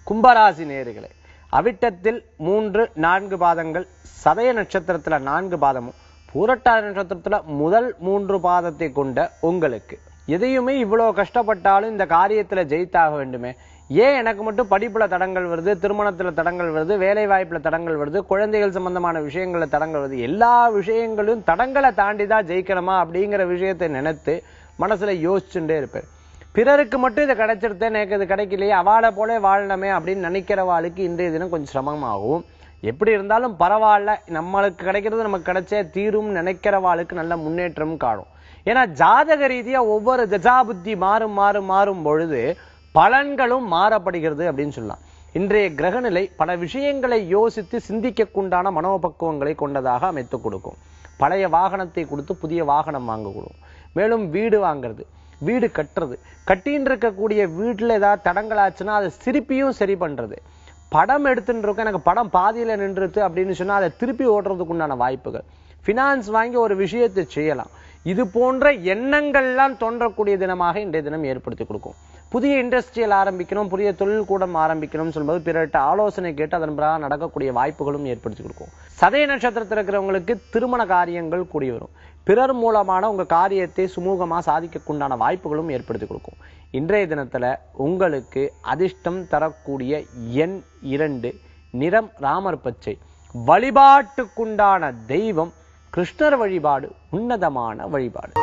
கும்பராசி நேயர்களே, அவிட்டத்தில் 3, 4 பாதங்கள், சதய நட்சத்திரத்துல 4 பாதமும், பூரட்டாதி நட்சத்திரத்துல முதல் 3 பாதத்தை கொண்ட உங்களுக்கு எதையுமே இவ்வளவு கஷ்டப்பட்டாலும் இந்த காரியத்துல ஜெயித்தாக வேண்டுமே, ஏன் எனக்கு மட்டும் படிப்புல தடங்கள் வருது, திருமணத்துல தடங்கள் வருது, வேலை வாய்ப்புல தடங்கள் வருது, குழந்தைகள் சம்பந்தமான விஷயங்கள்ல தடங்கள் வருது, எல்லா விஷயங்களும் தடங்களை தாண்டிதான் ஜெயிக்கணுமா அப்படிங்கிற விஷயத்தை நினைத்து மனசுல யோசிச்சுட்டே இருப்பேன். பிறருக்கு மட்டும் இதை கிடைச்சிருத்தேன், எனக்கு இது கிடைக்கலையே, அவாளை போல வாழணுமே அப்படின்னு நினைக்கிறவாளுக்கு இன்றைய தினம் கொஞ்சம் சிரமமாகும். எப்படி இருந்தாலும் பரவாயில்ல, நம்மளுக்கு கிடைக்கிறது நமக்கு கிடைச்சே தீரும் நினைக்கிறவாளுக்கு நல்ல முன்னேற்றம் காணும். ஏன்னா ஜாதக ரீதியா ஒவ்வொரு தசாபுத்தி மாறும் பொழுது பலன்களும் மாறப்படுகிறது அப்படின்னு சொல்லலாம். இன்றைய கிரகநிலை பல விஷயங்களை யோசித்து சிந்திக்கக்குண்டான மனோபக்குவங்களை கொண்டதாக அமைத்துக் கொடுக்கும். பழைய வாகனத்தை கொடுத்து புதிய வாகனம் வாங்க கொடுக்கும். மேலும் வீடு வாங்குறது, வீடு கட்டுறது, கட்டின்னு இருக்கக்கூடிய வீட்டுல ஏதாவது தடங்களாச்சுன்னா அதை திருப்பியும் சரி பண்றது, படம் எடுத்துட்டு இருக்க எனக்கு படம் பாதியில நின்றுது அப்படின்னு சொன்னா அதை திருப்பி ஓட்டுறதுக்கு உண்டான வாய்ப்புகள், பினான்ஸ் வாங்கி ஒரு விஷயத்தை செய்யலாம், இது போன்ற எண்ணங்கள்லாம் தோன்றக்கூடிய தினமாக இன்றைய தினம் ஏற்படுத்தி கொடுக்கும். புதிய இண்டஸ்ட்ரியல் ஆரம்பிக்கணும், புதிய தொழில் கூடம் ஆரம்பிக்கணும்னு சொல்லும்போது பிறர்கிட்ட ஆலோசனை கேட்டு அதன் பிறகு நடக்கக்கூடிய வாய்ப்புகளும் ஏற்படுத்தி கொடுக்கும். சதய நட்சத்திரத்தில் இருக்கிறவங்களுக்கு திருமண காரியங்கள் கூடி வரும். பிறர் மூலமான உங்க காரியத்தை சுமூகமா சாதிக்கக்குண்டான வாய்ப்புகளும் ஏற்படுத்தி கொடுக்கும். இன்றைய தினத்துல உங்களுக்கு அதிர்ஷ்டம் தரக்கூடிய எண் 2, நிறம் ராமர் பச்சை, வழிபாட்டுக்குண்டான தெய்வம் கிருஷ்ணர் வழிபாடு உன்னதமான வழிபாடு.